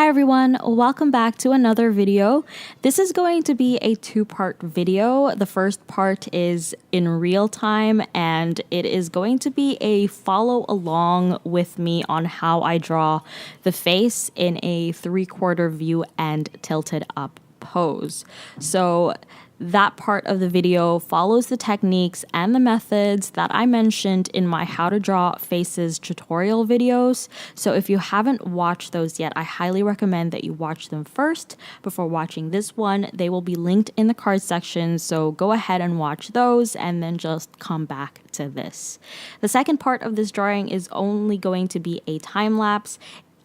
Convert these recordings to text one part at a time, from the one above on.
everyone, welcome back to another video. This is going to be a two-part video. The first part is in real time and it is going to be a follow along with me on how I draw the face in a 3/4 view and tilted up pose. So that part of the video follows the techniques and the methods that I mentioned in my how to draw faces tutorial videos. So if you haven't watched those yet, I highly recommend that you watch them first before watching this one. They will be linked in the card section, so go ahead and watch those and then just come back to this. The second part of this drawing is only going to be a time lapse.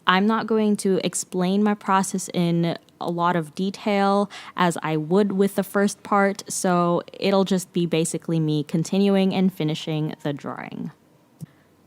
I'm not going to explain my process in a lot of detail as I would with the first part, so it'll just be basically me continuing and finishing the drawing.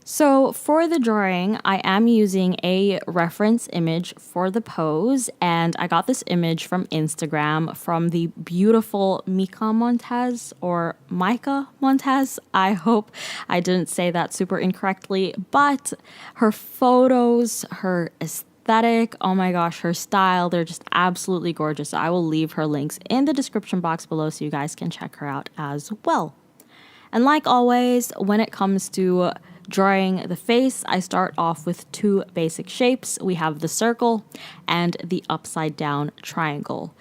So for the drawing, I am using a reference image for the pose, and I got this image from Instagram from the beautiful Mika Montaz or Micah Montaz. I hope I didn't say that super incorrectly, but her photos, her aesthetic, oh my gosh, her style, they're just absolutely gorgeous. I will leave her links in the description box below so you guys can check her out as well. And like always, when it comes to drawing the face, I start off with two basic shapes. We have the circle and the upside down triangle.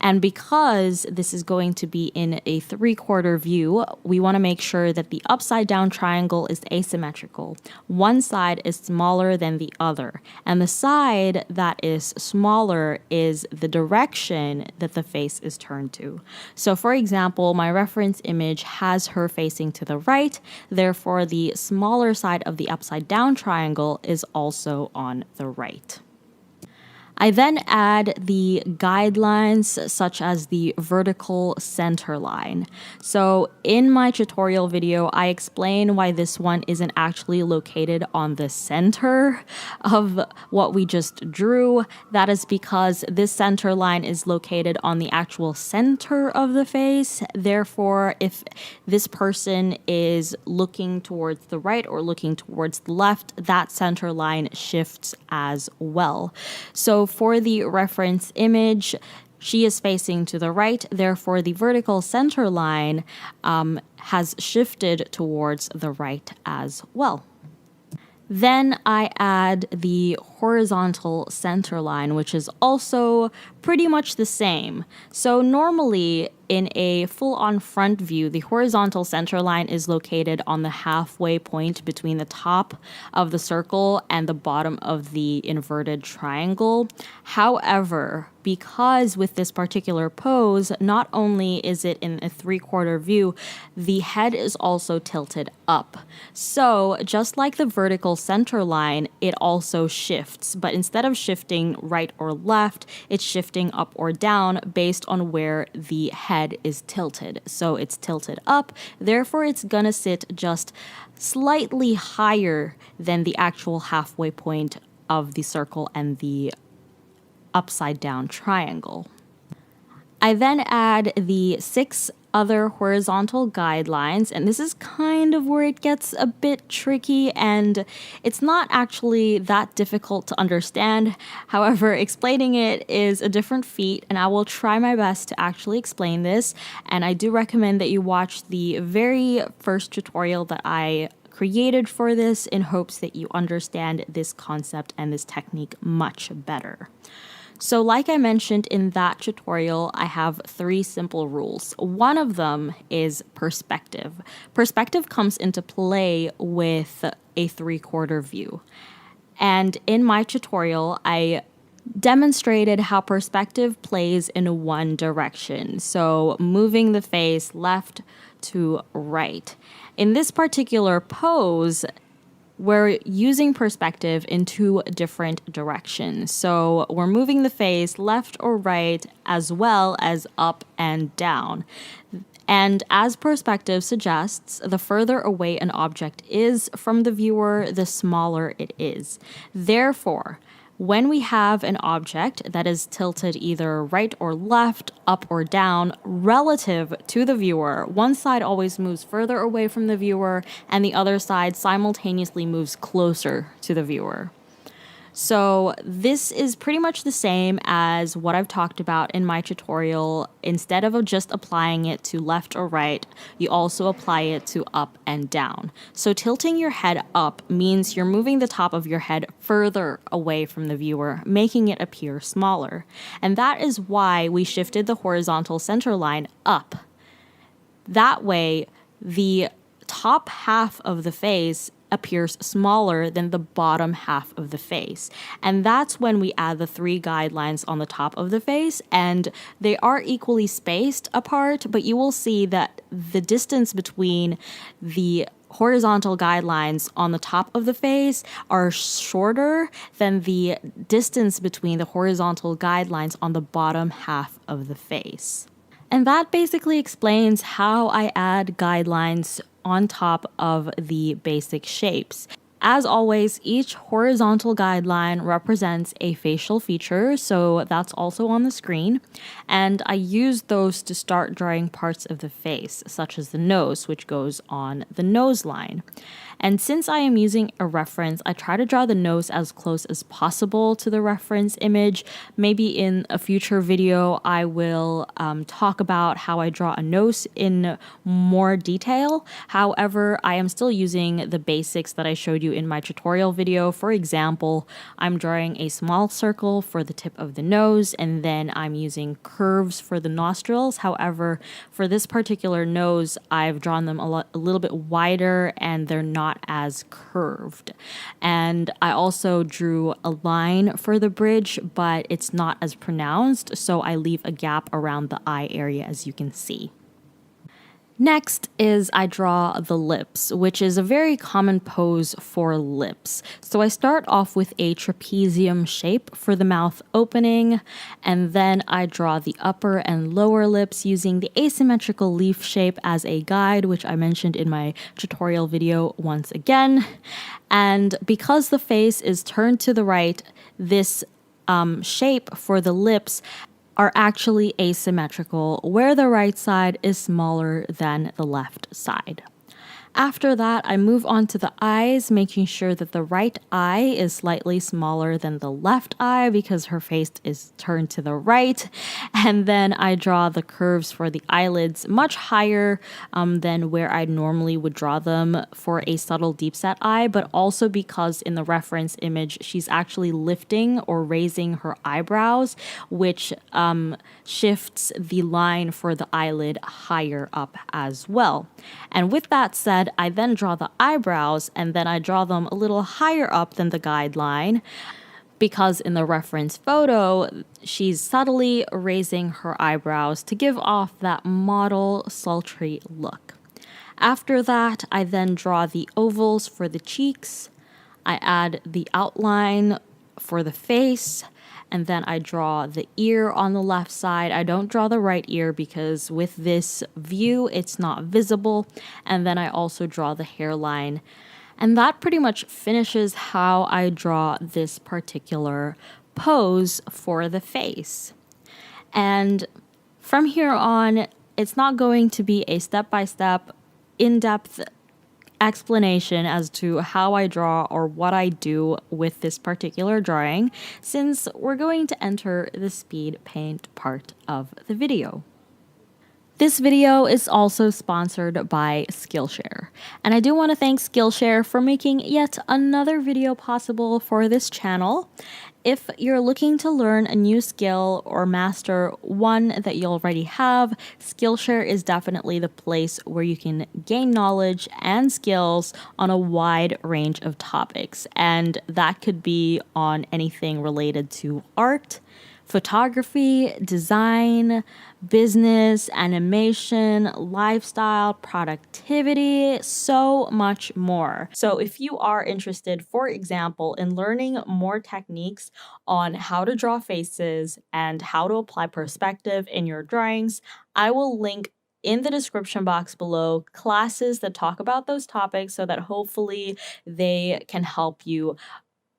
And because this is going to be in a 3/4 view, we want to make sure that the upside down triangle is asymmetrical. One side is smaller than the other, and the side that is smaller is the direction that the face is turned to. So for example, my reference image has her facing to the right, therefore the smaller side of the upside down triangle is also on the right. I then add the guidelines such as the vertical center line. So in my tutorial video, I explain why this one isn't actually located on the center of what we just drew. That is because this center line is located on the actual center of the face. Therefore, if this person is looking towards the right or looking towards the left, that center line shifts as well. So for the reference image, she is facing to the right, therefore the vertical center line has shifted towards the right as well. Then I add the horizontal center line, which is also pretty much the same. So normally in a full-on front view, the horizontal center line is located on the halfway point between the top of the circle and the bottom of the inverted triangle. However, because with this particular pose, not only is it in a 3/4 view, the head is also tilted up. So just like the vertical center line, it also shifts, but instead of shifting right or left, it's shifting up or down based on where the head is tilted. So it's tilted up, therefore it's gonna sit just slightly higher than the actual halfway point of the circle and the upside down triangle. I then add the 6 other horizontal guidelines, and this is kind of where it gets a bit tricky, and it's not actually that difficult to understand. However, explaining it is a different feat, and I will try my best to actually explain this, and I do recommend that you watch the very first tutorial that I created for this in hopes that you understand this concept and this technique much better. So like I mentioned in that tutorial, I have 3 simple rules. One of them is perspective. Perspective comes into play with a 3/4 view. And in my tutorial, I demonstrated how perspective plays in one direction. So moving the face left to right. In this particular pose, we're using perspective in 2 different directions. So we're moving the face left or right as well as up and down. And as perspective suggests, the further away an object is from the viewer, the smaller it is. Therefore, when we have an object that is tilted either right or left, up or down, relative to the viewer, one side always moves further away from the viewer and the other side simultaneously moves closer to the viewer. So this is pretty much the same as what I've talked about in my tutorial. Instead of just applying it to left or right, you also apply it to up and down. So tilting your head up means you're moving the top of your head further away from the viewer, making it appear smaller. And that is why we shifted the horizontal center line up. That way, the top half of the face appears smaller than the bottom half of the face. And that's when we add the 3 guidelines on the top of the face, and they are equally spaced apart, but you will see that the distance between the horizontal guidelines on the top of the face are shorter than the distance between the horizontal guidelines on the bottom half of the face. And that basically explains how I add guidelines on top of the basic shapes. As always, each horizontal guideline represents a facial feature, so that's also on the screen. And I use those to start drawing parts of the face, such as the nose, which goes on the nose line. And since I am using a reference, I try to draw the nose as close as possible to the reference image. Maybe in a future video, I will talk about how I draw a nose in more detail. However, I am still using the basics that I showed you in my tutorial video. For example, I'm drawing a small circle for the tip of the nose, and then I'm using curves for the nostrils. However, for this particular nose, I've drawn them a little bit wider, and they're not as curved. And I also drew a line for the bridge, but it's not as pronounced, so I leave a gap around the eye area, as you can see. Next is I draw the lips, which is a very common pose for lips. So I start off with a trapezium shape for the mouth opening, and then I draw the upper and lower lips using the asymmetrical leaf shape as a guide, which I mentioned in my tutorial video once again. And because the face is turned to the right, this shape for the lips are actually asymmetrical, where the right side is smaller than the left side. After that, I move on to the eyes, making sure that the right eye is slightly smaller than the left eye because her face is turned to the right. And then I draw the curves for the eyelids much higher than where I normally would draw them for a subtle deep set eye, but also because in the reference image, she's actually lifting or raising her eyebrows, which shifts the line for the eyelid higher up as well. And with that said, I then draw the eyebrows, and then I draw them a little higher up than the guideline because in the reference photo, she's subtly raising her eyebrows to give off that model sultry look. After that, I then draw the ovals for the cheeks. I add the outline for the face, and then I draw the ear on the left side. I don't draw the right ear because with this view, it's not visible. And then I also draw the hairline. And that pretty much finishes how I draw this particular pose for the face. And from here on, it's not going to be a step-by-step, in-depth explanation as to how I draw or what I do with this particular drawing, since we're going to enter the speed paint part of the video. This video is also sponsored by Skillshare, and I do want to thank Skillshare for making yet another video possible for this channel. If you're looking to learn a new skill or master one that you already have, Skillshare is definitely the place where you can gain knowledge and skills on a wide range of topics. And that could be on anything related to art, photography, design, business, animation, lifestyle, productivity, so much more. So if you are interested, for example, in learning more techniques on how to draw faces and how to apply perspective in your drawings, I will link in the description box below classes that talk about those topics so that hopefully they can help you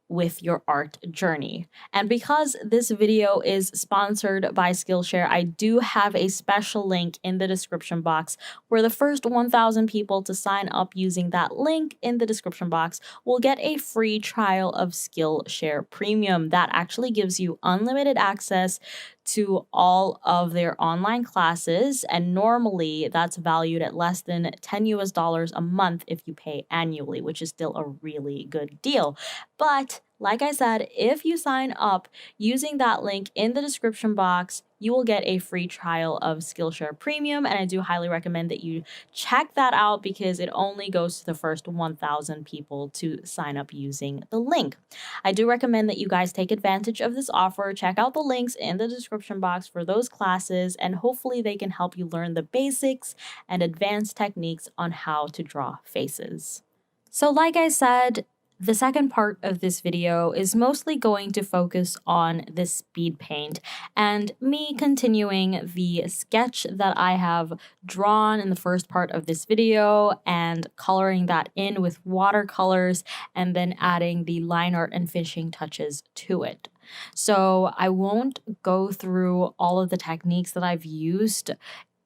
with your art journey. And because this video is sponsored by Skillshare, I do have a special link in the description box where the first 1,000 people to sign up using that link in the description box will get a free trial of Skillshare Premium. That actually gives you unlimited access to all of their online classes, and normally that's valued at less than $10 a month if you pay annually, which is still a really good deal. But like I said, if you sign up using that link in the description box, you will get a free trial of Skillshare Premium, and I do highly recommend that you check that out because it only goes to the first 1,000 people to sign up using the link. I do recommend that you guys take advantage of this offer. Check out the links in the description box for those classes, and hopefully they can help you learn the basics and advanced techniques on how to draw faces. So like I said, the second part of this video is mostly going to focus on the speed paint and me continuing the sketch that I have drawn in the first part of this video and coloring that in with watercolors and then adding the line art and finishing touches to it. So I won't go through all of the techniques that I've used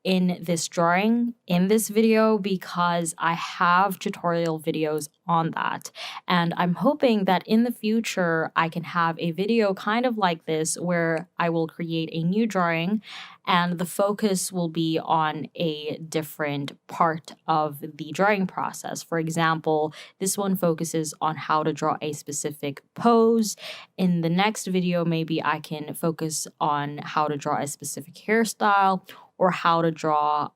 in this drawing in this video because I have tutorial videos on that, and I'm hoping that in the future I can have a video kind of like this where I will create a new drawing and the focus will be on a different part of the drawing process. For example, this one focuses on how to draw a specific pose. In the next video, maybe I can focus on how to draw a specific hairstyle or how to draw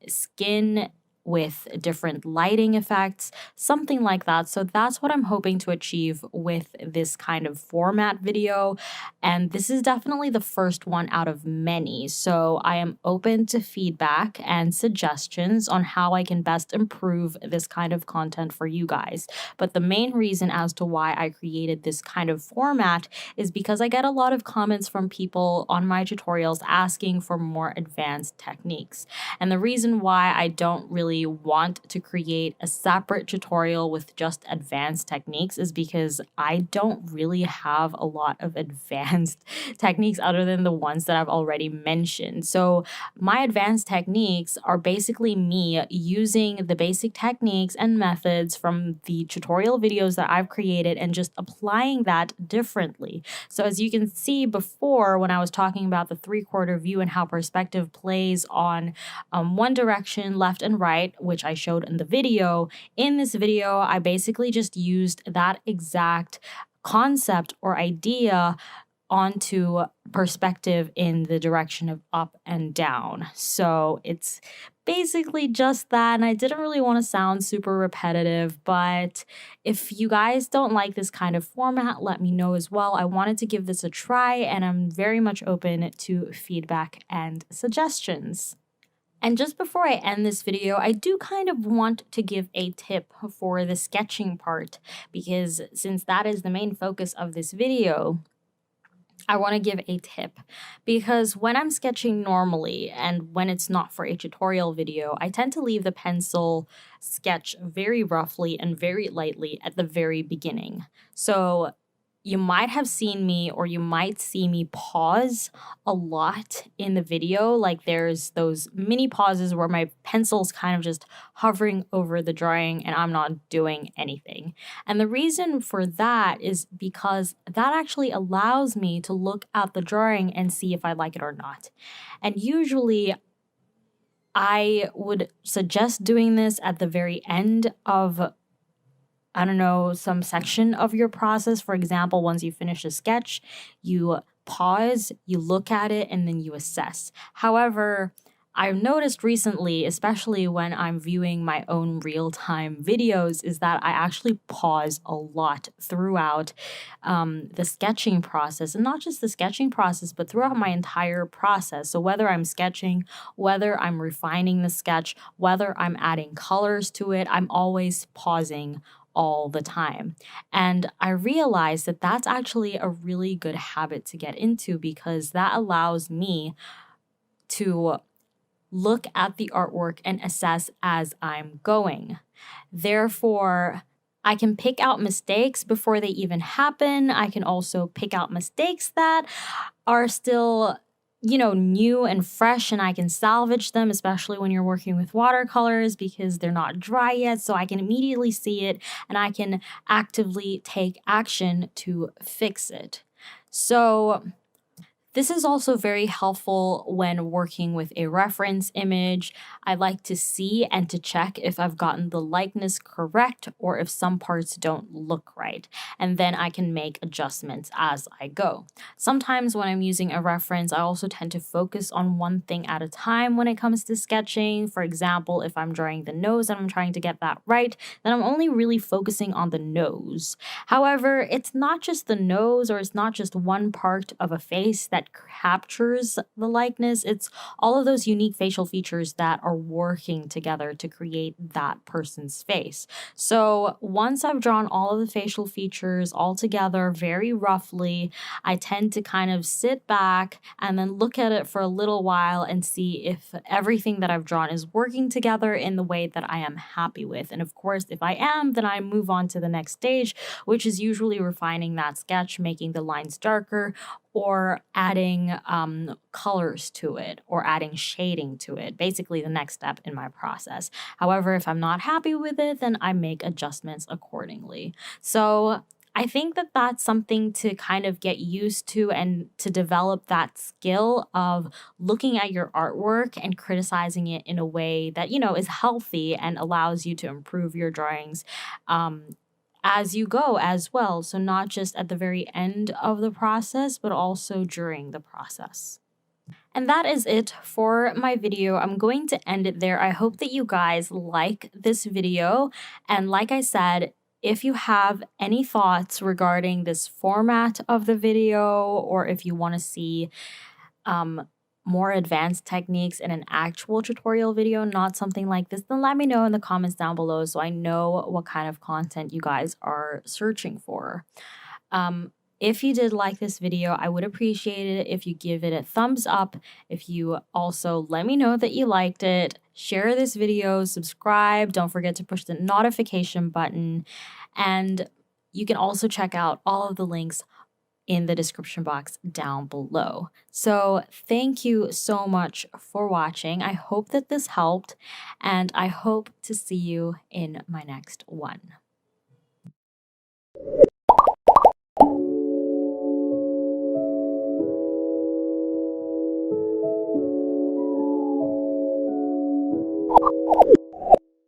skin with different lighting effects, something like that. So that's what I'm hoping to achieve with this kind of format video. And this is definitely the first one out of many. So I am open to feedback and suggestions on how I can best improve this kind of content for you guys. But the main reason as to why I created this kind of format is because I get a lot of comments from people on my tutorials asking for more advanced techniques. And the reason why I don't really want to create a separate tutorial with just advanced techniques is because I don't really have a lot of advanced techniques other than the ones that I've already mentioned. So my advanced techniques are basically me using the basic techniques and methods from the tutorial videos that I've created and just applying that differently. So as you can see before, when I was talking about the 3/4 view and how perspective plays on one direction, left and right, which I showed in the video, in this video, I basically just used that exact concept or idea onto perspective in the direction of up and down. So it's basically just that, and I didn't really want to sound super repetitive, but if you guys don't like this kind of format, let me know as well. I wanted to give this a try, and I'm very much open to feedback and suggestions. And just before I end this video, I do kind of want to give a tip for the sketching part, because since that is the main focus of this video, I want to give a tip. Because when I'm sketching normally and when it's not for a tutorial video, I tend to leave the pencil sketch very roughly and very lightly at the very beginning. So you might have seen me, or you might see me pause a lot in the video. Like there's those mini pauses where my pencil's kind of just hovering over the drawing and I'm not doing anything. And the reason for that is because that actually allows me to look at the drawing and see if I like it or not. And usually I would suggest doing this at the very end of some section of your process. For example, once you finish a sketch, you pause, you look at it, and then you assess. However, I've noticed recently, especially when I'm viewing my own real-time videos, is that I actually pause a lot throughout the sketching process. And not just the sketching process, but throughout my entire process. So whether I'm sketching, whether I'm refining the sketch, whether I'm adding colors to it, I'm always pausing all the time. And I realized that that's actually a really good habit to get into, because that allows me to look at the artwork and assess as I'm going. Therefore, I can pick out mistakes before they even happen. I can also pick out mistakes that are still, new and fresh, and I can salvage them, especially when you're working with watercolors because they're not dry yet. So I can immediately see it and I can actively take action to fix it. So this is also very helpful when working with a reference image. I like to see and to check if I've gotten the likeness correct or if some parts don't look right, and then I can make adjustments as I go. Sometimes when I'm using a reference, I also tend to focus on one thing at a time when it comes to sketching. For example, if I'm drawing the nose and I'm trying to get that right, then I'm only really focusing on the nose. However, it's not just the nose, or it's not just one part of a face that captures the likeness. It's all of those unique facial features that are working together to create that person's face. So once I've drawn all of the facial features all together very roughly, I tend to kind of sit back and then look at it for a little while and see if everything that I've drawn is working together in the way that I am happy with. And of course, if I am, then I move on to the next stage, which is usually refining that sketch, making the lines darker, or adding colors to it, or adding shading to it. Basically, the next step in my process. However, if I'm not happy with it, then I make adjustments accordingly. So I think that that's something to kind of get used to and to develop that skill of looking at your artwork and criticizing it in a way that, is healthy and allows you to improve your drawings. As you go as well. So, not just at the very end of the process, but also during the process. And that is it for my video. I'm going to end it there. I hope that you guys like this video. And like I said, if you have any thoughts regarding this format of the video, or if you want to see more advanced techniques in an actual tutorial video, not something like this, then let me know in the comments down below so I know what kind of content you guys are searching for. If you did like this video, I would appreciate it if you give it a thumbs up. If you also let me know that you liked it, share this video, subscribe, don't forget to push the notification button, and you can also check out all of the links in the description box down below. So thank you so much for watching. I hope that this helped, and I hope to see you in my next one.